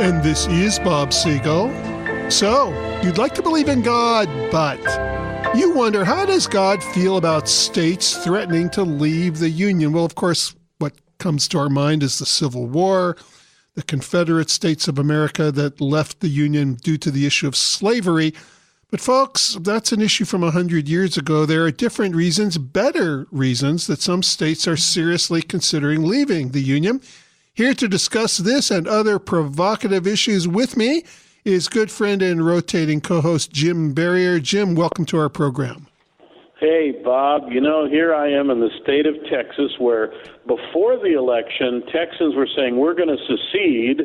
And this is Bob Siegel. So, you'd like to believe in God, but you wonder, how does God feel about states threatening to leave the Union? Well, of course, what comes to our mind is the Civil War, the Confederate States of America that left the Union due to the issue of slavery. But folks, that's an issue from 100 years ago. There are different reasons, better reasons, that some states are seriously considering leaving the Union. Here to discuss this and other provocative issues with me is good friend and rotating co-host Jim Berrier. Jim, welcome to our program. Hey, Bob. You know, here I am in the state of Texas where before the election, Texans were saying we're going to secede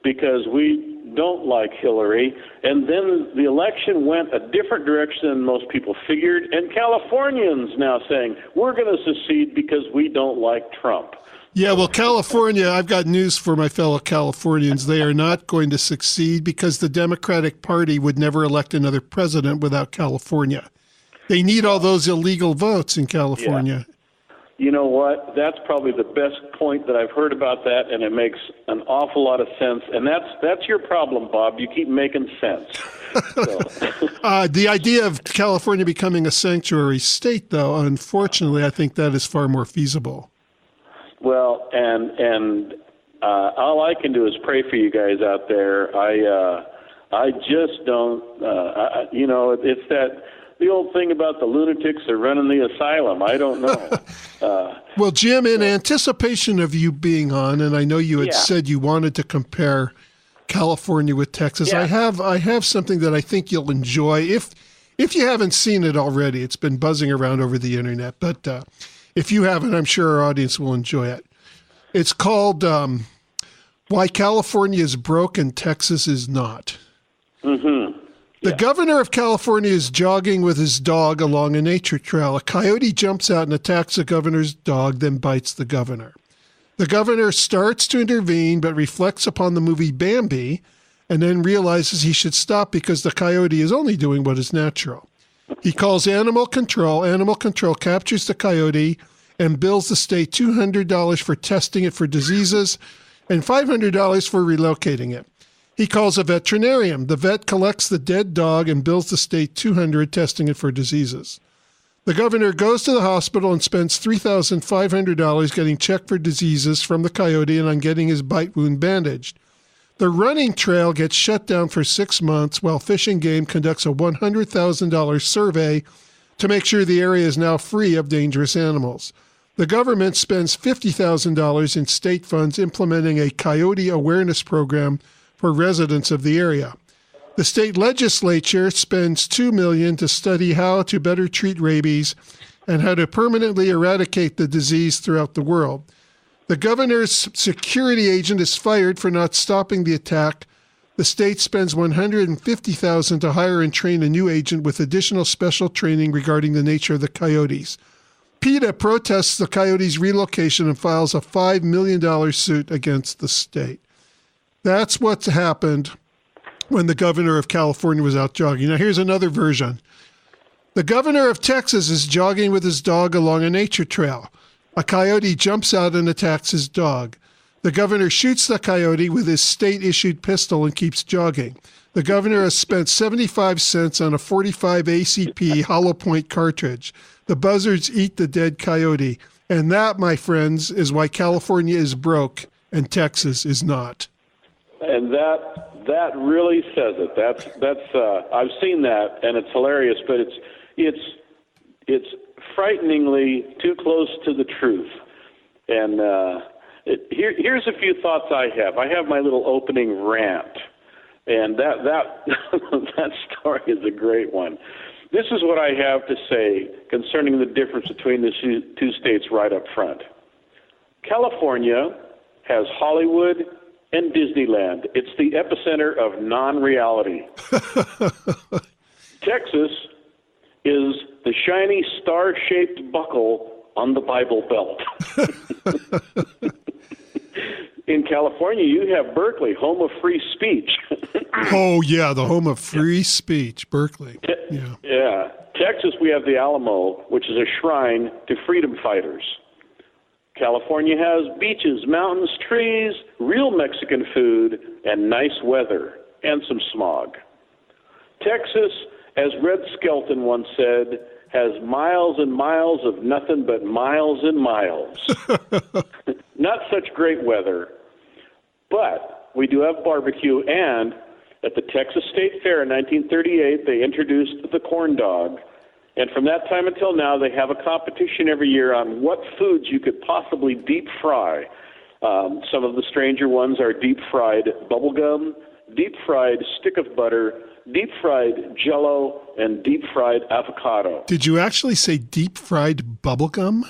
because we don't like Hillary. And then the election went a different direction than most people figured. And Californians now saying we're going to secede because we don't like Trump. Yeah, well, California, I've got news for my fellow Californians. They are not going to succeed because the Democratic Party would never elect another president without California. They need all those illegal votes in California. Yeah. You know what? That's probably the best point that I've heard about that, and it makes an awful lot of sense. And that's your problem, Bob. You keep making sense. The idea of California becoming a sanctuary state, though, unfortunately, I think that is far more feasible. Well, and all I can do is pray for you guys out there. I just don't, it's the old thing about the lunatics are running the asylum. I don't know. Well, Jim, in anticipation of you being on, and I know you had said you wanted to compare California with Texas, I have something that I think you'll enjoy. If you haven't seen it already, it's been buzzing around over the internet, but if you haven't, I'm sure our audience will enjoy it. It's called Why California is Broke and Texas is Not. Mm-hmm. The governor of California is jogging with his dog along a nature trail. A coyote jumps out and attacks the governor's dog, then bites the governor. The governor starts to intervene, but reflects upon the movie Bambi, and then realizes he should stop because the coyote is only doing what is natural. He calls animal control. Animal control captures the coyote and bills the state $200 for testing it for diseases and $500 for relocating it. He calls a veterinarian. The vet collects the dead dog and bills the state $200 testing it for diseases. The governor goes to the hospital and spends $3,500 getting checked for diseases from the coyote and on getting his bite wound bandaged. The running trail gets shut down for 6 months while Fish and Game conducts a $100,000 survey to make sure the area is now free of dangerous animals. The government spends $50,000 in state funds implementing a coyote awareness program for residents of the area. The state legislature spends $2 million to study how to better treat rabies and how to permanently eradicate the disease throughout the world. The governor's security agent is fired for not stopping the attack. The state spends $150,000 to hire and train a new agent with additional special training regarding the nature of the coyotes. PETA protests the coyotes' relocation and files a $5 million suit against the state. That's what's happened when the governor of California was out jogging. Now, here's another version. The governor of Texas is jogging with his dog along a nature trail. A coyote jumps out and attacks his dog. The governor shoots the coyote with his state-issued pistol and keeps jogging. The governor has spent 75 cents on a 45 ACP hollow point cartridge. The buzzards eat the dead coyote. And that, my friends, is why California is broke and Texas is not. And that really says it. That's I've seen that, and it's hilarious, but it's frighteningly too close to the truth. And here's a few thoughts I have. I have my little opening rant, and that story is a great one. This is what I have to say concerning the difference between the two states right up front. California has Hollywood and Disneyland. It's the epicenter of non-reality. Texas is the shiny star-shaped buckle on the Bible Belt. In California, you have Berkeley, home of free speech. Oh, yeah, the home of free speech, Berkeley. Yeah. Texas, we have the Alamo, which is a shrine to freedom fighters. California has beaches, mountains, trees, real Mexican food, and nice weather and some smog. Texas, as Red Skelton once said, has miles and miles of nothing but miles and miles. Not such great weather, but we do have barbecue, and at the Texas State Fair in 1938, they introduced the corn dog. And from that time until now, they have a competition every year on what foods you could possibly deep fry. Some of the stranger ones are deep-fried bubblegum, deep-fried stick of butter, deep-fried Jell-O, and deep-fried avocado. Did you actually say deep-fried bubblegum?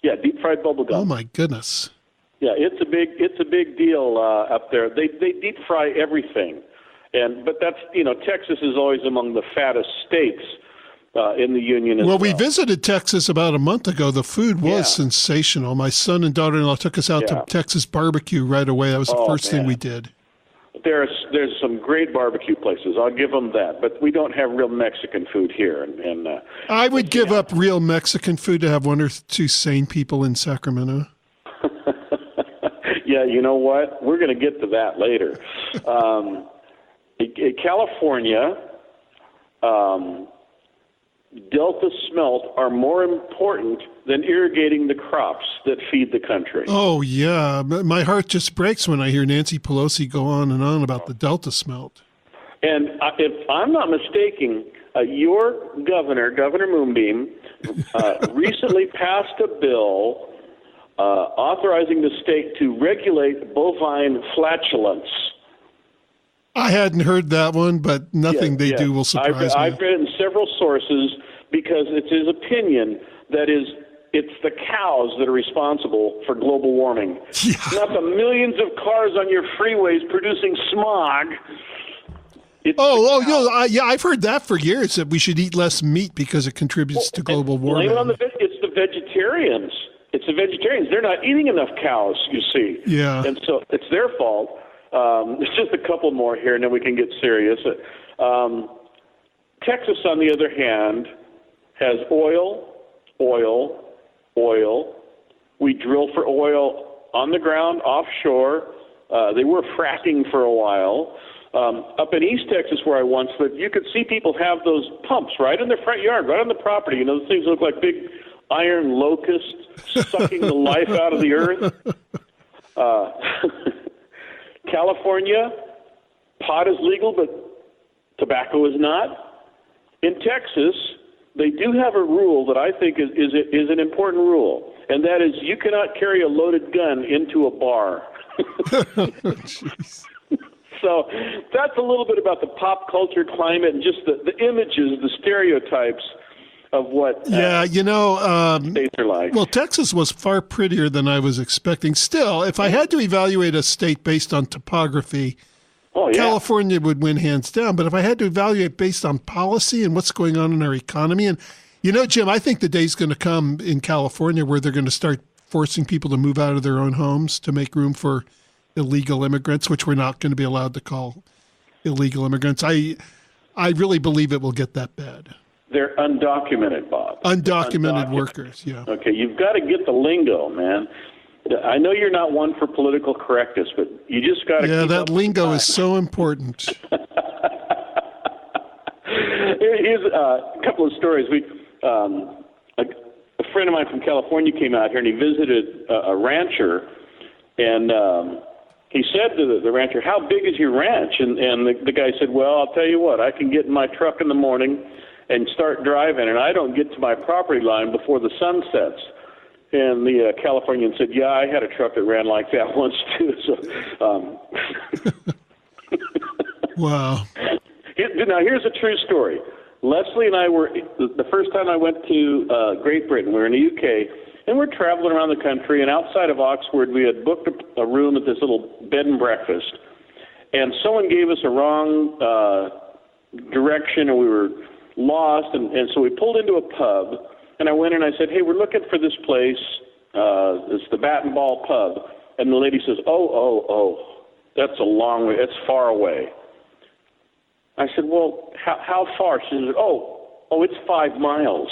Yeah, deep-fried bubblegum. Oh, my goodness. Yeah, it's a big deal up there. They deep fry everything, but that's Texas is always among the fattest states in the union as well. Well, we visited Texas about a month ago. The food was sensational. My son and daughter-in-law took us out to Texas barbecue right away. That was the first thing we did. There's some great barbecue places. I'll give them that, but we don't have real Mexican food here. And I would give up real Mexican food to have one or two sane people in Sacramento. Yeah, you know what? We're going to get to that later. California, Delta smelt are more important than irrigating the crops that feed the country. Oh, yeah. My heart just breaks when I hear Nancy Pelosi go on and on about the Delta smelt. And if I'm not mistaken, your governor, Governor Moonbeam, recently passed a bill authorizing the state to regulate bovine flatulence. I hadn't heard that one, but nothing they do will surprise me. I've read it in several sources because it's his opinion that it's the cows that are responsible for global warming, not the millions of cars on your freeways producing smog. I've heard that for years, that we should eat less meat because it contributes to global warming. It's the vegetarians. It's the vegetarians. They're not eating enough cows, you see. Yeah. And so it's their fault. There's just a couple more here, and then we can get serious. Texas, on the other hand, has oil. We drill for oil on the ground, offshore. They were fracking for a while. Up in East Texas, where I once lived, you could see people have those pumps right in their front yard, right on the property. Those things look like big iron locusts sucking the life out of the earth. California, pot is legal, but tobacco is not. In Texas, they do have a rule that I think is an important rule, and that is you cannot carry a loaded gun into a bar. So that's a little bit about the pop culture climate and just the images, the stereotypes of what states are like. Well, Texas was far prettier than I was expecting. Still, if I had to evaluate a state based on topography, California would win hands down. But if I had to evaluate based on policy and what's going on in our economy, and Jim, I think the day's going to come in California where they're going to start forcing people to move out of their own homes to make room for illegal immigrants, which we're not going to be allowed to call illegal immigrants. I really believe it will get that bad. They're undocumented, Bob. Undocumented workers, yeah. Okay, you've got to get the lingo, man. I know you're not one for political correctness, but you just got to keep that up lingo is so important. Here's a couple of stories. A friend of mine from California came out here, and he visited a rancher, and he said to the rancher, "How big is your ranch?" And the guy said, "Well, I'll tell you what, I can get in my truck in the morning and start driving, and I don't get to my property line before the sun sets." And the Californian said, "Yeah, I had a truck that ran like that once too." So, wow. Now, here's a true story. Leslie and I were, the first time I went to Great Britain, we were in the UK, and we're traveling around the country, and outside of Oxford, we had booked a room at this little bed and breakfast, and someone gave us a wrong direction, and we were lost, and so we pulled into a pub, and I went and I said, "Hey, we're looking for this place. It's the Bat and Ball Pub." And the lady says, oh, that's a long way. It's far away. I said, "Well, how far?" She said, oh, it's 5 miles.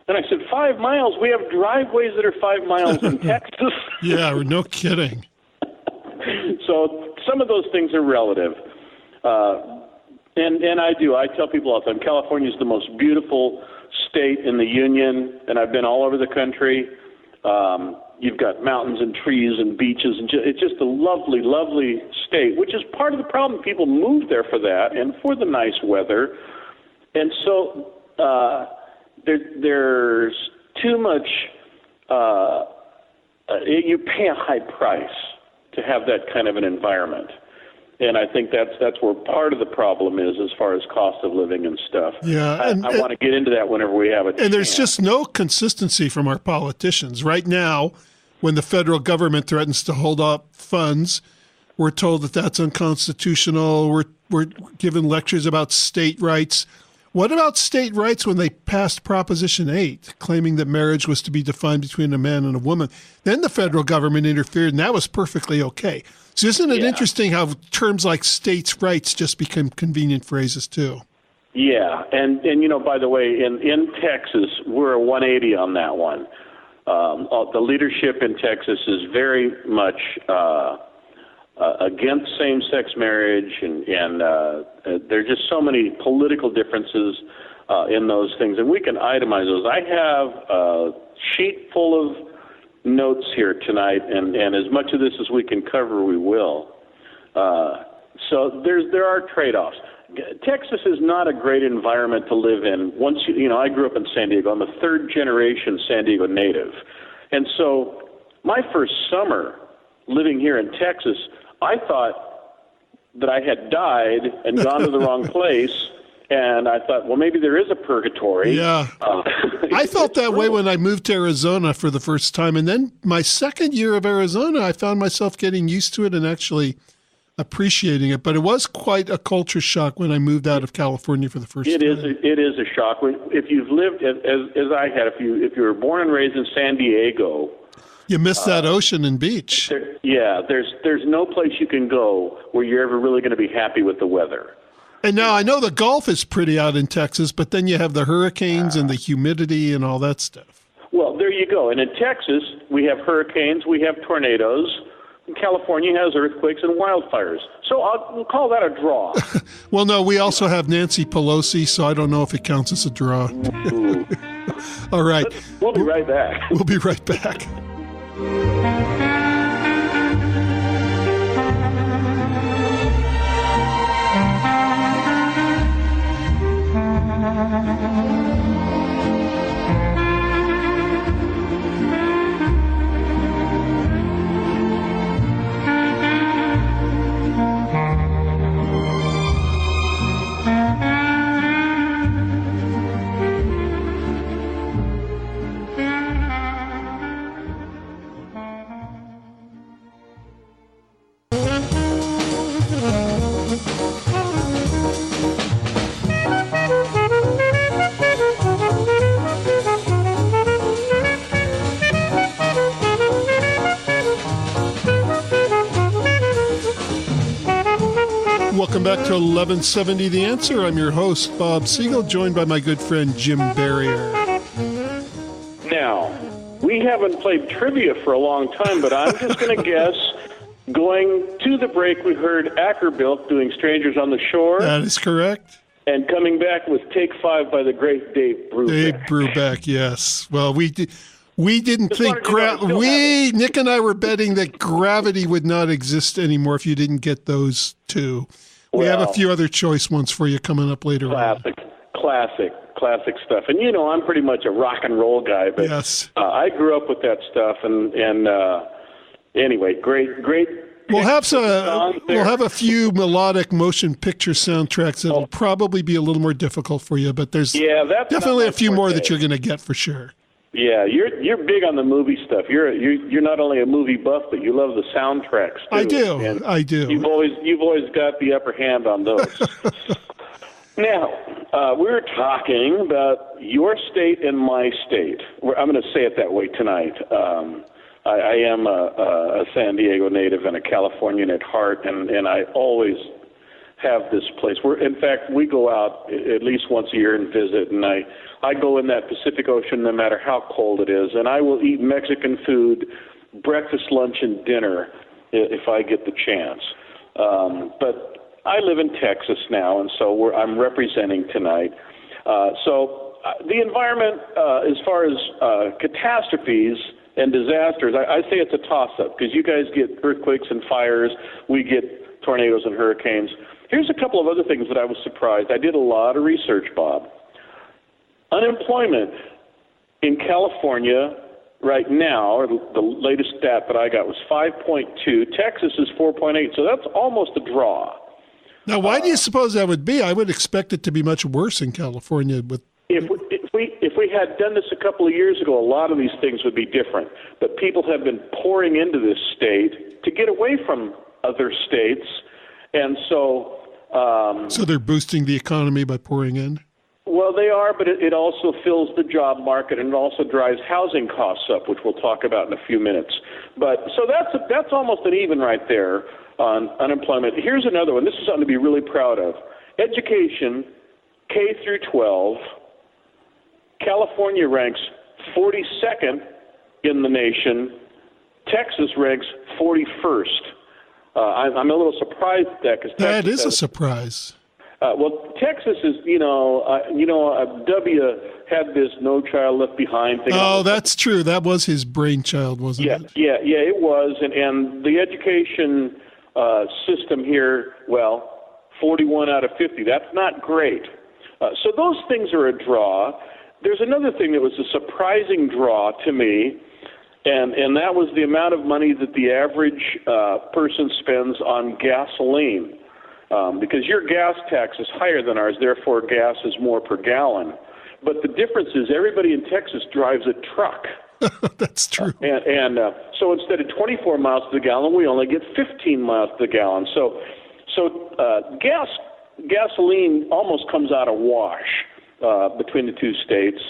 And I said, 5 miles? We have driveways that are 5 miles in Texas. Yeah, no kidding. So some of those things are relative. And I tell people all the time, California is the most beautiful state in the union, and I've been all over the country. You've got mountains and trees and beaches, and it's just a lovely, lovely state, which is part of the problem. People move there for that and for the nice weather. And so there's too much, you pay a high price to have that kind of an environment. And I think that's where part of the problem is as far as cost of living and stuff. Yeah, I want to get into that whenever we have it. And there's just no consistency from our politicians. Right now, when the federal government threatens to hold up funds, we're told that that's unconstitutional. We're given lectures about state rights. What about state rights when they passed Proposition 8, claiming that marriage was to be defined between a man and a woman? Then the federal government interfered, and that was perfectly okay. So isn't it interesting how terms like states' rights just become convenient phrases too? Yeah, and by the way, in Texas, we're a 180 on that one. The leadership in Texas is very much against same-sex marriage, and there are just so many political differences in those things, and we can itemize those. I have a sheet full of notes here tonight, and as much of this as we can cover, we will. So there are trade-offs. Texas is not a great environment to live in. Once I grew up in San Diego. I'm a third-generation San Diego native, and so my first summer living here in Texas, I thought that I had died and gone to the wrong place. And I thought, well, maybe there is a purgatory. Yeah. I felt that way when I moved to Arizona for the first time. And then my second year of Arizona, I found myself getting used to it and actually appreciating it. But it was quite a culture shock when I moved out of California for the first time. It is a shock. If you've lived, as I had, if you were born and raised in San Diego, you miss that ocean and beach. There's no place you can go where you're ever really going to be happy with the weather. And now I know the Gulf is pretty out in Texas, but then you have the hurricanes and the humidity and all that stuff. Well, there you go. And in Texas, we have hurricanes, we have tornadoes. And California has earthquakes and wildfires. So we'll call that a draw. Well, no, we also have Nancy Pelosi, so I don't know if it counts as a draw. All right. We'll be right back. We'll be right back. Welcome back to 1170 The Answer. I'm your host, Bob Siegel, joined by my good friend, Jim Berrier. Now, we haven't played trivia for a long time, but I'm just going to guess, going to the break, we heard Ackerbilk doing Strangers on the Shore. That is correct. And coming back with Take 5 by the great Dave Brubeck. Dave Brubeck, yes. Well, we didn't think Nick and I were betting that gravity would not exist anymore if you didn't get those two. We have a few other choice ones for you coming up later on. Classic stuff. And I'm pretty much a rock and roll guy, but yes. I grew up with that stuff. And anyway, great. We'll have a few melodic motion picture soundtracks that'll probably be a little more difficult for you, but there's definitely a few more that you're going to get for sure. Yeah, you're big on the movie stuff. You're not only a movie buff, but you love the soundtracks too. I do. You've always got the upper hand on those. Now, we're talking about your state and my state. I'm going to say it that way tonight. I am a San Diego native and a Californian at heart, and I always have this place where, in fact, we go out at least once a year and visit, and I go in that Pacific Ocean no matter how cold it is, and I will eat Mexican food, breakfast, lunch, and dinner if I get the chance. But I live in Texas now, and so I'm representing tonight. The environment, as far as catastrophes and disasters, I say it's a toss-up because you guys get earthquakes and fires, we get tornadoes and hurricanes. Here's a couple of other things that I was surprised. I did a lot of research, Bob. Unemployment in California right now, or the latest stat that I got was 5.2. Texas is 4.8, so that's almost a draw. Now, why do you suppose that would be? I would expect it to be much worse in California. If we had done this a couple of years ago, a lot of these things would be different. But people have been pouring into this state to get away from other states, and so... so they're boosting the economy by pouring in? Well, they are, but it also fills the job market, and it also drives housing costs up, which we'll talk about in a few minutes. But so that's almost an even right there on unemployment. Here's another one. This is something to be really proud of. Education, K through 12. California ranks 42nd in the nation. Texas ranks 41st. I'm a little surprised at that because that is a surprise. Well, Texas is, W had this No Child Left Behind thing. Oh, that's true. That was his brainchild, wasn't it? Yeah, it was. And the education system here, 41 out of 50. That's not great. So those things are a draw. There's another thing that was a surprising draw to me, and that was the amount of money that the average person spends on gasoline. Because your gas tax is higher than ours, therefore gas is more per gallon. But the difference is everybody in Texas drives a truck. That's true. So instead of 24 miles to the gallon, we only get 15 miles to the gallon. So gasoline almost comes out a wash between the two states.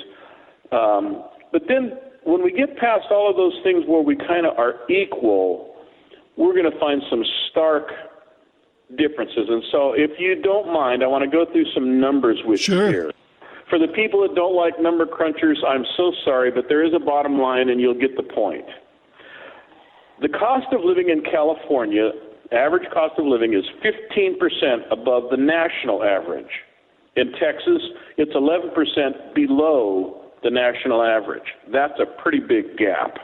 But then when we get past all of those things where we kind of are equal, we're going to find some stark differences. And so if you don't mind, I want to go through some numbers with you here. For the people that don't like number crunchers, I'm so sorry, but there is a bottom line and you'll get the point. The cost of living in California, average cost of living, is 15% above the national average. In Texas, it's 11% below the national average. That's a pretty big gap.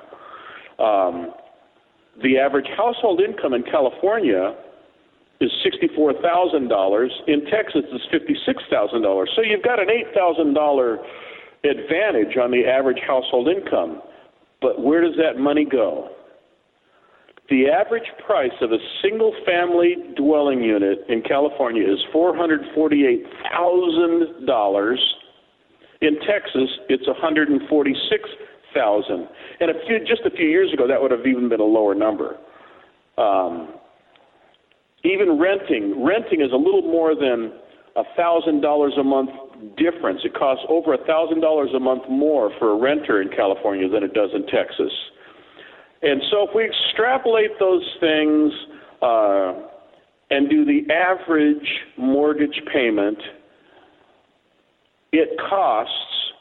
The average household income in California is $64,000. In Texas, it's $56,000. So you've got an $8,000 advantage on the average household income. But where does that money go? The average price of a single-family dwelling unit in California is $448,000. In Texas, it's $146,000. And just a few years ago, that would have even been a lower number. Even renting is a little more than $1,000 a month difference. It costs over $1,000 a month more for a renter in California than it does in Texas. And so if we extrapolate those things and do the average mortgage payment, it costs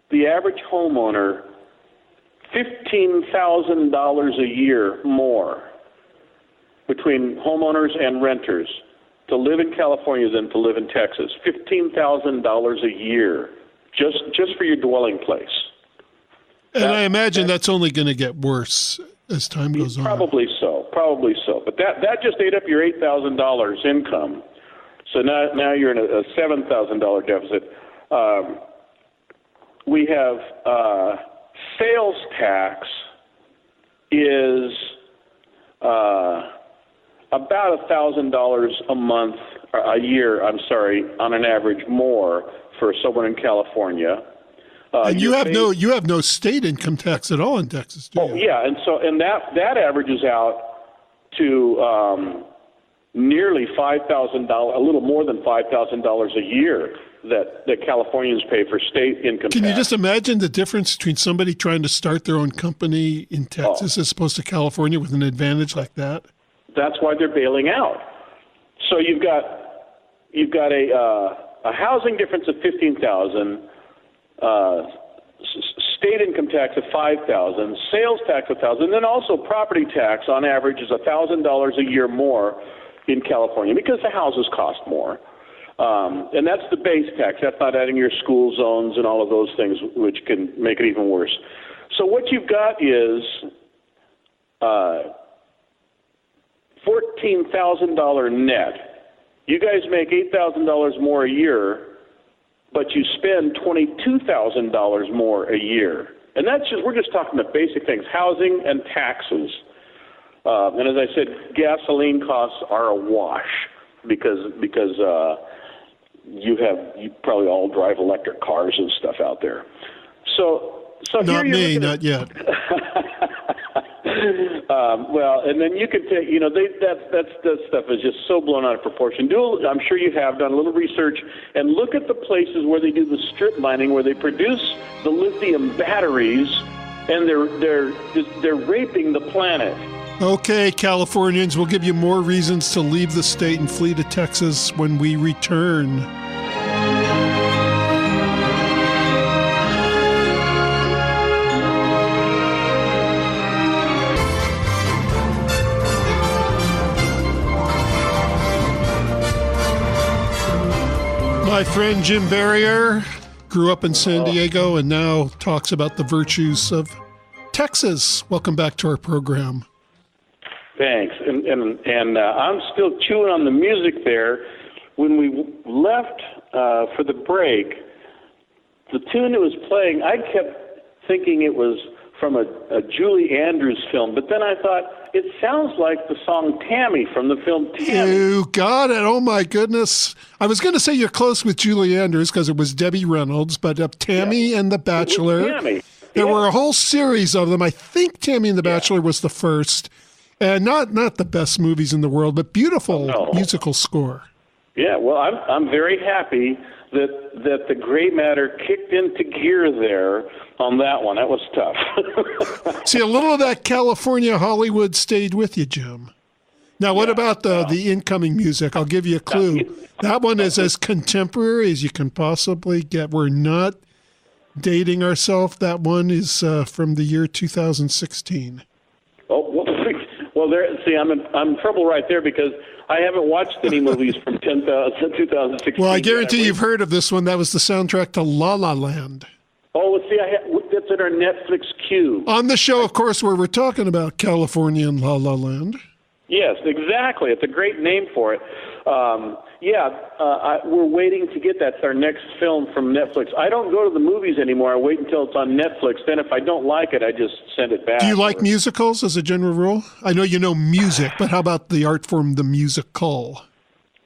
the average homeowner $15,000 a year more between homeowners and renters to live in California than to live in Texas. $15,000 a year just for your dwelling place. And I imagine that's only going to get worse as time goes on. Probably so. But that just ate up your $8,000 income. So now you're in a $7,000 deficit. We have sales tax is about $1,000 a year, on an average more for someone in California. And you have no state income tax at all in Texas, do you? Oh, yeah, and that averages out to nearly $5,000, a little more than $5,000 a year that Californians pay for state income tax. Can you just imagine the difference between somebody trying to start their own company in Texas as opposed to California with an advantage like that? That's why they're bailing out. So you've got a housing difference of $15,000, state income tax of $5,000, sales tax of $1,000, and then also property tax on average is $1,000 a year more in California because the houses cost more. And that's the base tax. That's not adding your school zones and all of those things, which can make it even worse. So what you've got is $14,000 net. You guys make $8,000 more a year, but you spend $22,000 more a year. And that's just, we're just talking about basic things, housing and taxes. And as I said, gasoline costs are a wash because you probably all drive electric cars and stuff out there. So not me, not yet. Well, and then you could take, that stuff is just so blown out of proportion. I'm sure you have done a little research and look at the places where they do the strip mining, where they produce the lithium batteries, and they're raping the planet. Okay, Californians, we'll give you more reasons to leave the state and flee to Texas when we return. My friend Jim Berrier grew up in San Diego and now talks about the virtues of Texas. Welcome back to our program. Thanks. And I'm still chewing on the music there. When we left for the break, the tune that was playing, I kept thinking it was from a Julie Andrews film, but then I thought, it sounds like the song Tammy from the film Tammy. You got it. Oh, my goodness. I was going to say you're close with Julie Andrews because it was Debbie Reynolds, but Tammy and The Bachelor. Tammy. There were a whole series of them. I think Tammy and The Bachelor was the first. And not the best movies in the world, but beautiful musical score. Yeah, well, I'm very happy that the gray matter kicked into gear there on that one. That was tough. See, a little of that California Hollywood stayed with you, Jim. Now, what about the incoming music? I'll give you a clue. That one is as contemporary as you can possibly get. We're not dating ourselves. That one is from the year 2016. Oh, well, there. See, I'm in trouble right there because I haven't watched any movies from 2016. Well, I guarantee you've heard of this one. That was the soundtrack to La La Land. Oh, see, that's in our Netflix queue. On the show, of course, where we're talking about California and La La Land. Yes, exactly. It's a great name for it. We're waiting to get that. It's our next film from Netflix. I don't go to the movies anymore. I wait until it's on Netflix. Then if I don't like it, I just send it back. Do you like musicals as a general rule? I know you know music, but how about the art form, the musical?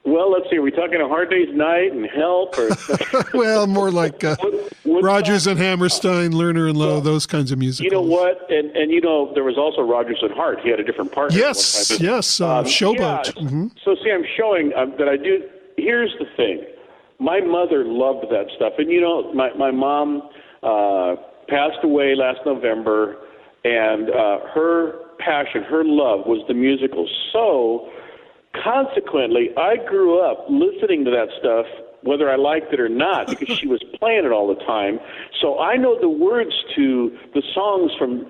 Well, let's see. Are we talking A Hard Day's Night and Help? Or well, more like Rogers and Hammerstein, Lerner and Lowe, those kinds of musicals. You know what? And there was also Rogers and Hart. He had a different partner. Yes, Showboat. Yeah. Mm-hmm. So, see, I'm showing that I do. Here's the thing. My mother loved that stuff. And, my mom passed away last November, and her passion, her love was the musicals. So, consequently, I grew up listening to that stuff, whether I liked it or not, because she was playing it all the time. So I know the words to the songs from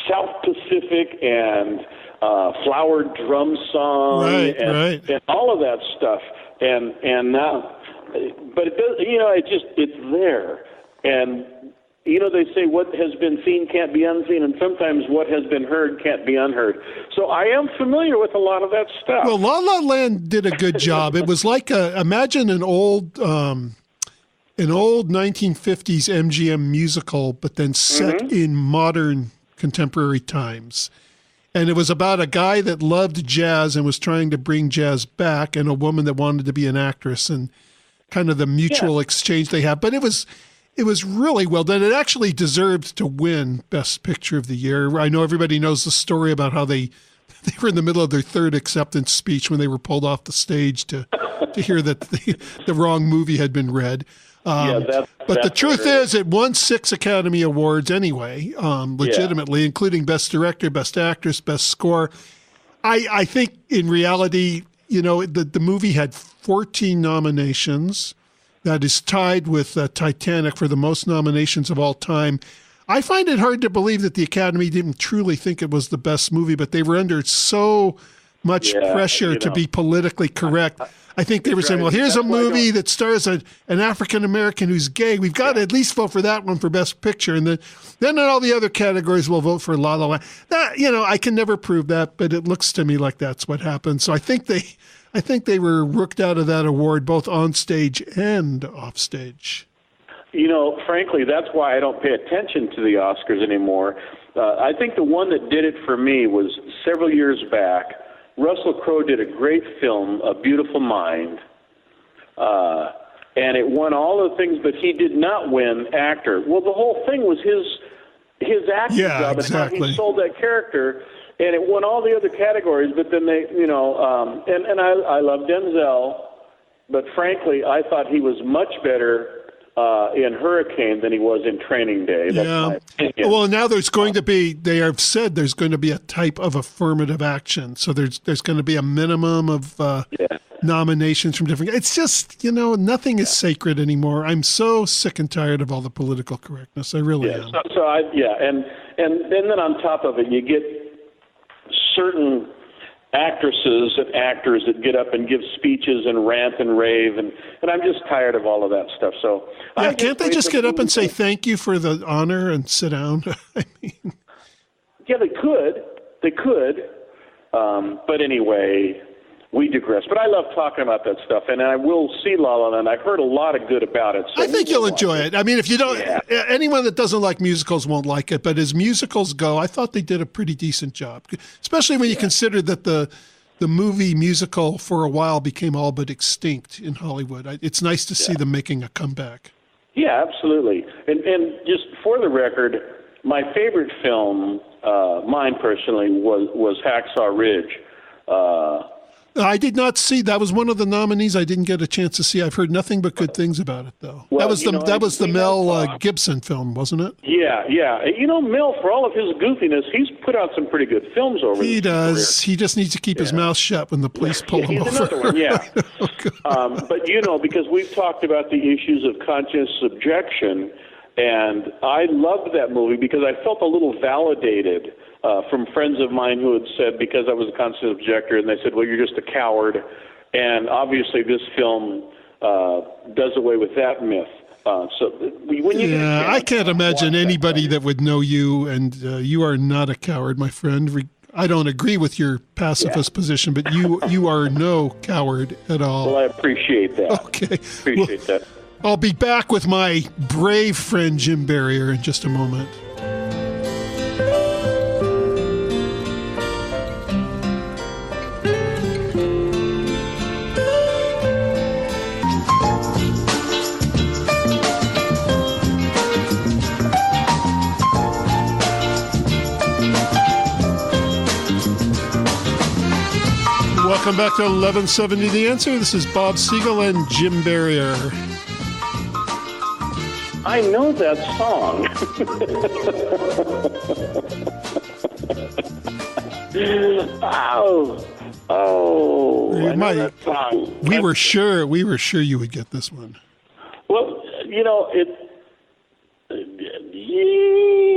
South Pacific and Flower Drum Song and all of that stuff. And now, but it does, it's there. And they say what has been seen can't be unseen, and sometimes what has been heard can't be unheard. So I am familiar with a lot of that stuff. Well, La La Land did a good job. It was like imagine an old 1950s MGM musical, but then set in modern contemporary times. And it was about a guy that loved jazz and was trying to bring jazz back, and a woman that wanted to be an actress, and kind of the mutual exchange they have. But it was really well done. It actually deserved to win Best Picture of the Year. I know everybody knows the story about how they were in the middle of their third acceptance speech when they were pulled off the stage to hear that the wrong movie had been read. But the truth is, it won 6 Academy Awards anyway, legitimately, including Best Director, Best Actress, Best Score. I think in reality, the movie had 14 nominations. That is tied with Titanic for the most nominations of all time. I find it hard to believe that the Academy didn't truly think it was the best movie, but they were under so much pressure to be politically correct. I think they were saying, well, here's a movie that stars an African-American who's gay. We've got to at least vote for that one for Best Picture. And then in all the other categories, we'll vote for La La Land. That, I can never prove that, but it looks to me like that's what happened. So I think they were rooked out of that award, both on stage and off stage. Frankly, that's why I don't pay attention to the Oscars anymore. I think the one that did it for me was several years back. Russell Crowe did a great film, A Beautiful Mind, and it won all the things, but he did not win actor. Well, the whole thing was his acting job and how he sold that character, and it won all the other categories. But then they, and I love Denzel, but frankly, I thought he was much better in Hurricane than he was in Training Day. That's my opinion. Well, now there's going to be, they have said there's going to be a type of affirmative action. So there's going to be a minimum of nominations from different, it's just, nothing is sacred anymore. I'm so sick and tired of all the political correctness. I really am. And then on top of it, you get certain actresses and actors that get up and give speeches and rant and rave, and I'm just tired of all of that stuff. So can't they just get up and say thank you for the honor and sit down? I mean, yeah, they could, but anyway, we digress. But I love talking about that stuff, and I will see La La Land. I've heard a lot of good about it. So I think you'll enjoy it. I mean, if you don't, anyone that doesn't like musicals won't like it. But as musicals go, I thought they did a pretty decent job, especially when you consider that the movie musical for a while became all but extinct in Hollywood. It's nice to see them making a comeback. Yeah, absolutely. And just for the record, my favorite film, mine personally, was Hacksaw Ridge. I did not see. That was one of the nominees I didn't get a chance to see. I've heard nothing but good things about it, though. Well, that was the Mel Gibson film, wasn't it? Yeah. Mel, for all of his goofiness, he's put out some pretty good films over He does. Career. He just needs to keep his mouth shut when the police pull him over. Another one, but, because we've talked about the issues of conscious subjection, and I loved that movie because I felt a little validated from friends of mine who had said, because I was a conscious objector, and they said, well, you're just a coward. And obviously this film does away with that myth. I can't imagine anybody that would know you, and you are not a coward, my friend. I don't agree with your pacifist position, but you are no coward at all. Well, I appreciate that. Okay. Appreciate that. I'll be back with my brave friend Jim Berrier in just a moment. Welcome back to 1170 The Answer. This is Bob Siegel and Jim Berrier. I know that song. I know that song. We were sure you would get this one. Well,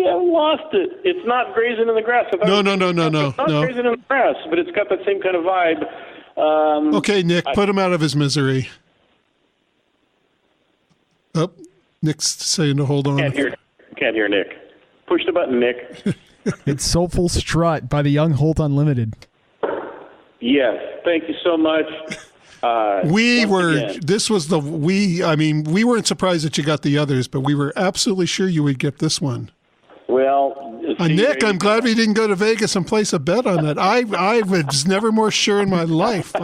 I lost it. It's not Grazing in the Grass. No. It's not Grazing in the Grass, but it's got that same kind of vibe. Okay, Nick, put him out of his misery. Oh, Nick's saying to hold on. Can't hear Nick. Push the button, Nick. It's Soulful Strut by the Young Holt Unlimited. Yes, thank you so much. We weren't surprised that you got the others, but we were absolutely sure you would get this one. Well, Nick, I'm glad we didn't go to Vegas and place a bet on that. I was never more sure in my life.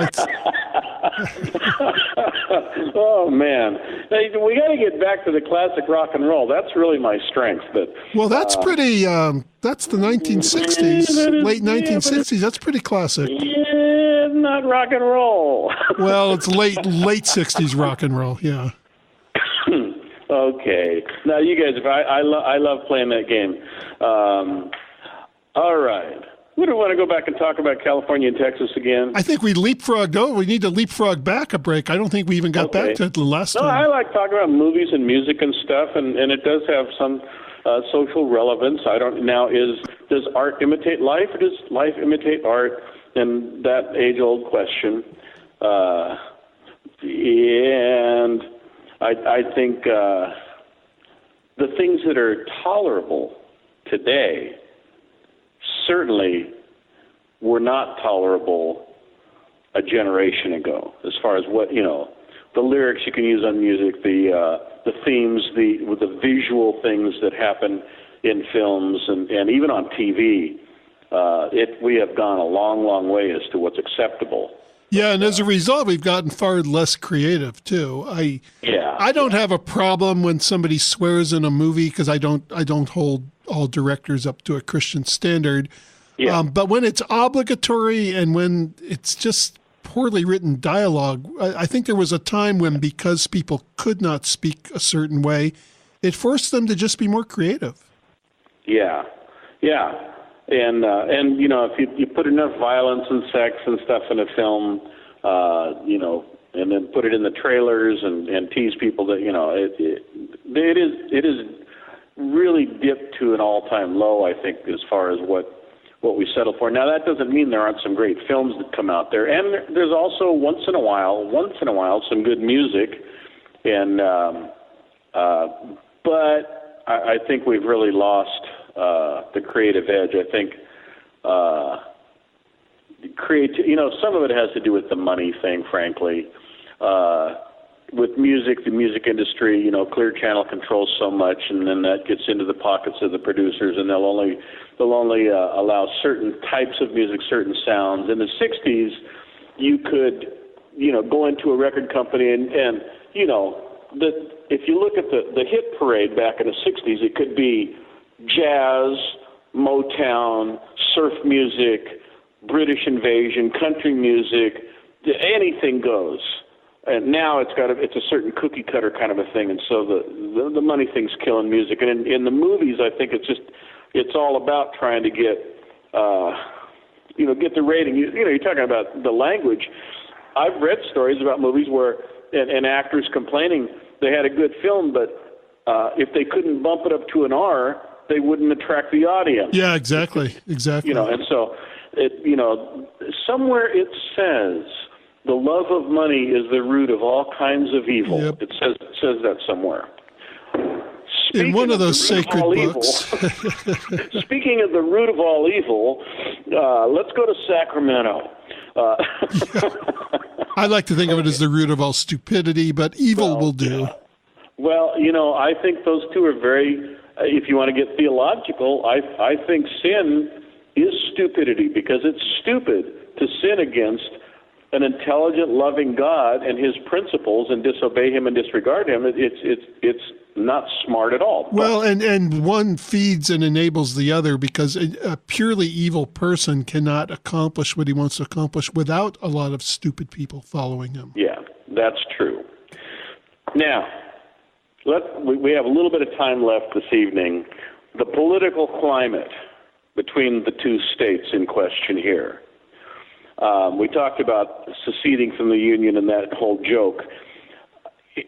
Oh man, hey, we got to get back to the classic rock and roll. That's really my strength. But that's pretty. That's the 1960s, late 1960s. That's pretty classic. Yeah, not rock and roll. Well, it's late 60s rock and roll. Yeah. Okay. Now, you guys, I love playing that game. All right. We don't want to go back and talk about California and Texas again. I think we leapfrogged. Oh, we need to leapfrog back a break. I don't think we even got back to it the last time. No, I like talking about movies and music and stuff, and it does have some social relevance. Does art imitate life, or does life imitate art? and that age-old question. And I think the things that are tolerable today certainly were not tolerable a generation ago, as far as what, the lyrics you can use on music, the themes, the visual things that happen in films and even on TV. We have gone a long, long way as to what's acceptable. Yeah, and as a result, we've gotten far less creative too. I don't have a problem when somebody swears in a movie because I don't hold all directors up to a Christian standard. Yeah. But when it's obligatory and when it's just poorly written dialogue, I think there was a time when, because people could not speak a certain way, it forced them to just be more creative. Yeah. And if you put enough violence and sex and stuff in a film, and then put it in the trailers and tease people that, it is really dipped to an all-time low, I think, as far as what we settle for. Now, that doesn't mean there aren't some great films that come out there, and there's also once in a while some good music, and but I think we've really lost the creative edge. I think some of it has to do with the money thing, frankly. With music, the music industry, Clear Channel controls so much, and then that gets into the pockets of the producers, and they'll only allow certain types of music, certain sounds. In the '60s, you could, go into a record company and if you look at the hit parade back in the '60s, it could be jazz, Motown, surf music, British invasion, country music, anything goes. And now it's a certain cookie cutter kind of a thing, and so the money thing's killing music. And in the movies, I think it's all about trying to get the rating. You're talking about the language. I've read stories about movies where and actors complaining they had a good film, but if they couldn't bump it up to an R, they wouldn't attract the audience. Yeah, exactly. And so somewhere it says the love of money is the root of all kinds of evil. Yep. It says that somewhere. In one of those sacred books. Speaking of the root of all evil, let's go to Sacramento. I like to think of it as the root of all stupidity, but evil will do. Yeah. Well, I think those two are very, if you want to get theological, I think sin is stupidity, because it's stupid to sin against an intelligent, loving God and his principles and disobey him and disregard him. It's not smart at all. Well, and one feeds and enables the other, because a purely evil person cannot accomplish what he wants to accomplish without a lot of stupid people following him. Yeah, that's true. Now, we have a little bit of time left this evening. The political climate between the two states in question here. We talked about seceding from the Union and that whole joke.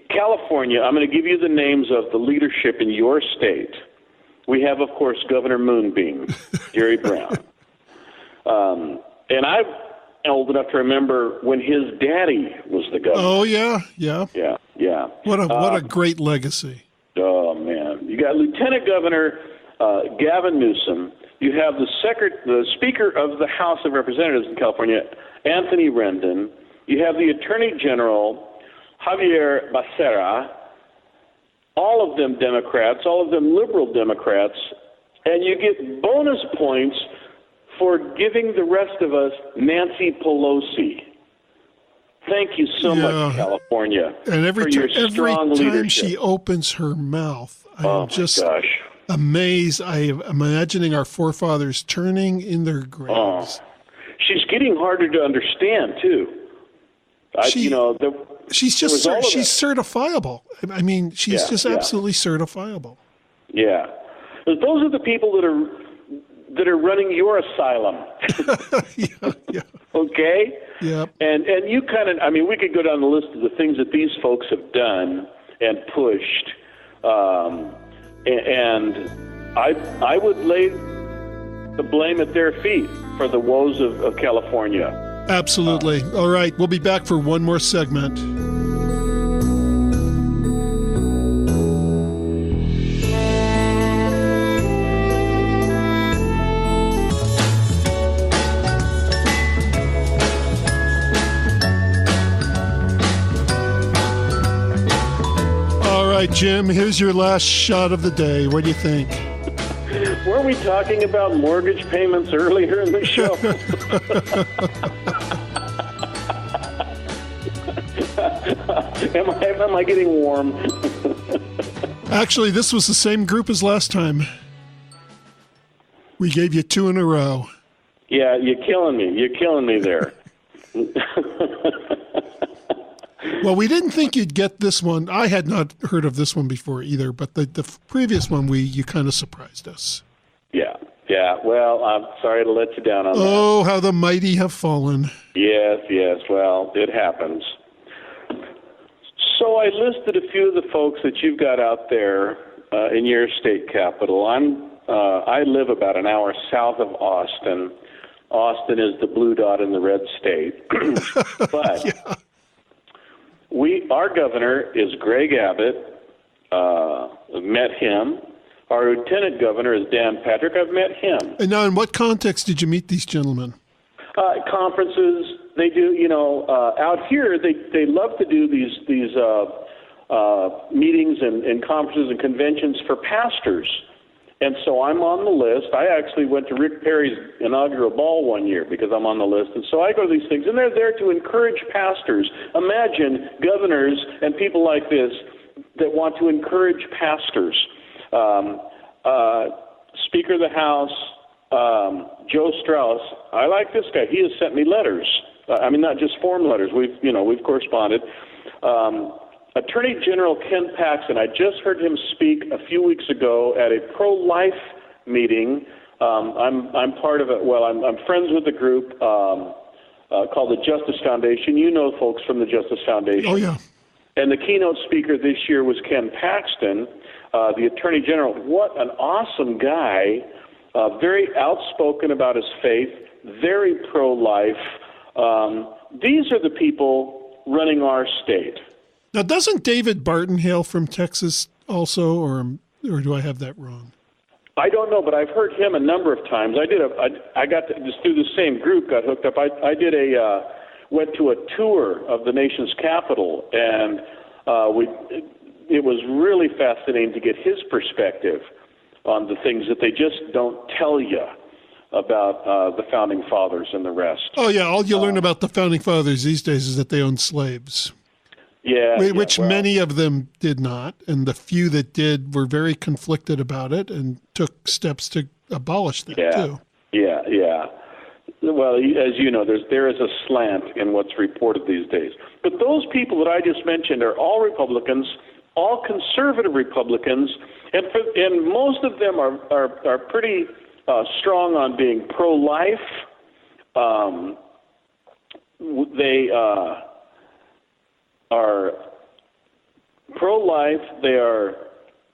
California, I'm going to give you the names of the leadership in your state. We have, of course, Governor Moonbeam, Jerry Brown. And I'm old enough to remember when his daddy was the governor. Oh, yeah. Yeah. What a great legacy. Oh, man. You got Lieutenant Governor Gavin Newsom. You have the Speaker of the House of Representatives in California, Anthony Rendon. You have the Attorney General, Javier Becerra, all of them Democrats, all of them liberal Democrats, and you get bonus points for giving the rest of us Nancy Pelosi. Thank you so much, California, and every strong time leadership. She opens her mouth, I'm just amazed. I'm imagining our forefathers turning in their graves. She's getting harder to understand, too. She's certifiable. I mean, she's just absolutely certifiable. Yeah. Those are the people that are running your asylum. Yeah. Okay? Yep. And you we could go down the list of the things that these folks have done and pushed. And I would lay the blame at their feet for the woes of California. Absolutely. All right, we'll be back for one more segment. All right, Jim, here's your last shot of the day. What do you think? Weren't we talking about mortgage payments earlier in the show? Am I getting warm? Actually, this was the same group as last time. We gave you 2 in a row. Yeah, you're killing me. You're killing me there. Well, we didn't think you'd get this one. I had not heard of this one before either, but the previous one, you kind of surprised us. Yeah. Well, I'm sorry to let you down on that. Oh, how the mighty have fallen. Yes. Well, it happens. So I listed a few of the folks that you've got out there in your state capital. I live about an hour south of Austin. Austin is the blue dot in the red state. But Yeah. our governor is Greg Abbott. I've met him. Our lieutenant governor is Dan Patrick. I've met him. And now, in what context did you meet these gentlemen? Conferences. They do, out here, they love to do these meetings and conferences and conventions for pastors. And so I'm on the list. I actually went to Rick Perry's inaugural ball one year because I'm on the list. And so I go to these things, and they're there to encourage pastors. Imagine governors and people like this that want to encourage pastors. Speaker of the House, Joe Strauss. I like this guy. He has sent me letters. Not just form letters. We've corresponded. Attorney General Ken Paxton. I just heard him speak a few weeks ago at a pro-life meeting. I'm part of it. Well, I'm friends with the group called the Justice Foundation. You know folks from the Justice Foundation. Oh, yeah. And the keynote speaker this year was Ken Paxton, the Attorney General. What an awesome guy, very outspoken about his faith, very pro-life. These are the people running our state. Now, doesn't David Barton hail from Texas also, or do I have that wrong? I don't know, but I've heard him a number of times. I got to, just through the same group, got hooked up. I went to a tour of the nation's capital, and it was really fascinating to get his perspective on the things that they just don't tell you about the Founding Fathers and the rest. Oh, yeah. All you learn about the Founding Fathers these days is that they owned slaves. Which many of them did not, and the few that did were very conflicted about it and took steps to abolish them, too. Yeah. Well, as you know, there is a slant in what's reported these days. But those people that I just mentioned are all Republicans, all conservative Republicans, and most of them are pretty strong on being pro-life. They are pro-life. They are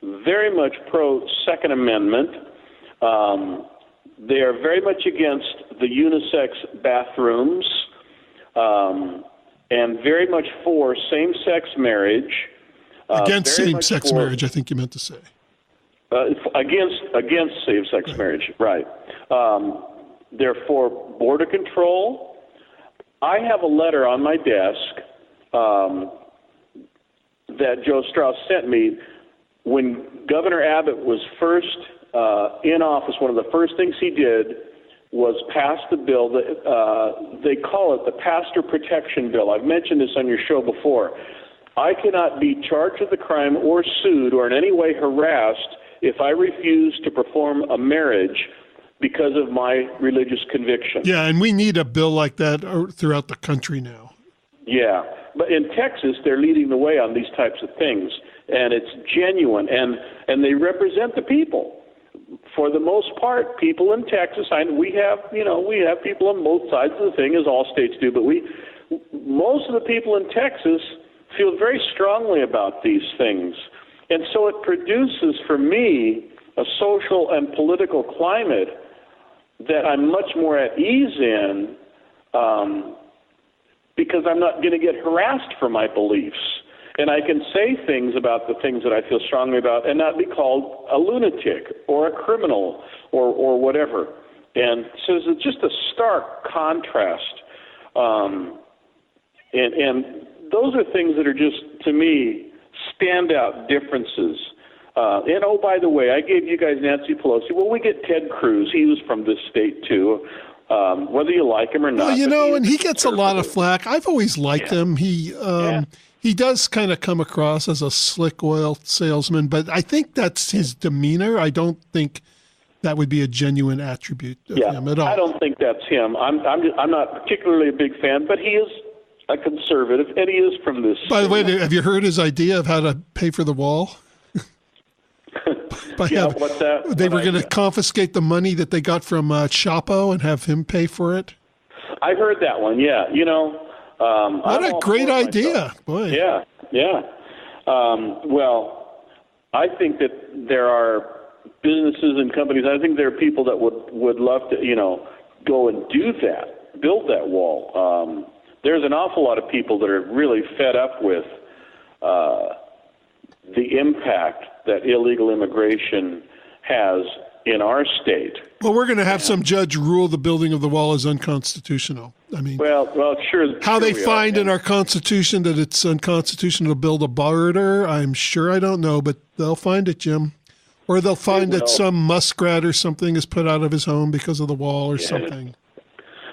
very much pro-Second Amendment. They are very much against the unisex bathrooms and very much for same-sex marriage. Against same-sex marriage, I think you meant to say. Against same-sex marriage, right. They're for border control. I have a letter on my desk that Joe Strauss sent me when Governor Abbott was first in office. One of the first things he did was pass the bill that they call it the Pastor Protection Bill. I've mentioned this on your show before. I cannot be charged with a crime or sued or in any way harassed if I refuse to perform a marriage because of my religious conviction. Yeah, and we need a bill like that throughout the country now. Yeah, but in Texas, they're leading the way on these types of things, and it's genuine, and they represent the people. For the most part, people in Texas, we have people on both sides of the thing, as all states do, but most of the people in Texas feel very strongly about these things. And so it produces, for me, a social and political climate that I'm much more at ease in, because I'm not going to get harassed for my beliefs. And I can say things about the things that I feel strongly about and not be called a lunatic or a criminal or whatever. And so it's just a stark contrast. And those are things that are just, to me, standout differences. And, oh, by the way, I gave you guys Nancy Pelosi. Well, we get Ted Cruz. He was from this state, too, whether you like him or not. Well, you know, and he gets a lot of flack. I've always liked him. He does kind of come across as a slick oil salesman, but I think that's his demeanor. I don't think that would be a genuine attribute of him at all. I don't think that's him. I'm not particularly a big fan, but he is a conservative, and he is from this. By the way, have you heard his idea of how to pay for the wall? What's that? They were going to confiscate the money that they got from Chapo and have him pay for it. I heard that one. Yeah, you know. What a great idea, boy. Yeah. Well, I think that there are businesses and companies. I think there are people that would love to, go and do that, build that wall. There's an awful lot of people that are really fed up with the impact that illegal immigration has in our state. Well, we're going to have some judge rule the building of the wall is unconstitutional. I mean, well, sure. How they find in our Constitution that it's unconstitutional to build a border, I'm sure I don't know, but they'll find it, Jim. Or they'll find that some muskrat or something is put out of his home because of the wall or something.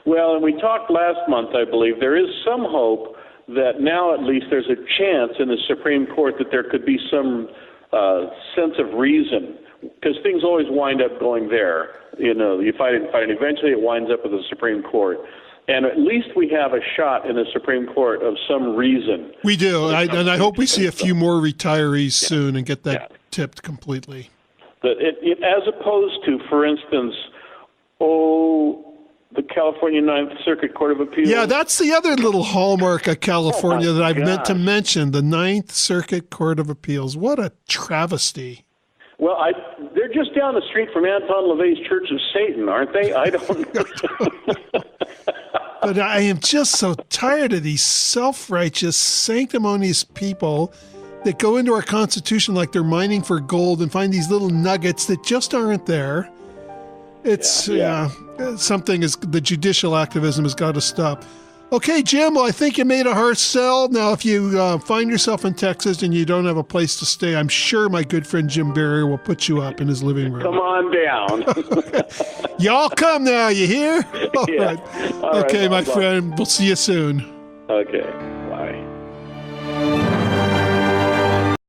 Well, and we talked last month, I believe, there is some hope that now at least there's a chance in the Supreme Court that there could be some sense of reason, because things always wind up going there. You fight it, and eventually it winds up with the Supreme Court. And at least we have a shot in the Supreme Court of some reason. We do, and I hope we see a few more retirees soon and get that tipped completely. As opposed to, for instance, the California Ninth Circuit Court of Appeals. Yeah, that's the other little hallmark of California that I've meant to mention, the Ninth Circuit Court of Appeals. What a travesty. Well, they're just down the street from Anton LaVey's Church of Satan, aren't they? I don't know. But I am just so tired of these self-righteous, sanctimonious people that go into our Constitution like they're mining for gold and find these little nuggets that just aren't there. It's something is the judicial activism has got to stop. Okay, Jim, well, I think you made a hard sell. Now, if you find yourself in Texas and you don't have a place to stay, I'm sure my good friend Jim Berrier will put you up in his living room. Come on down. Y'all come now, you hear? All right. All okay, right, my friend, we'll see you soon. Okay.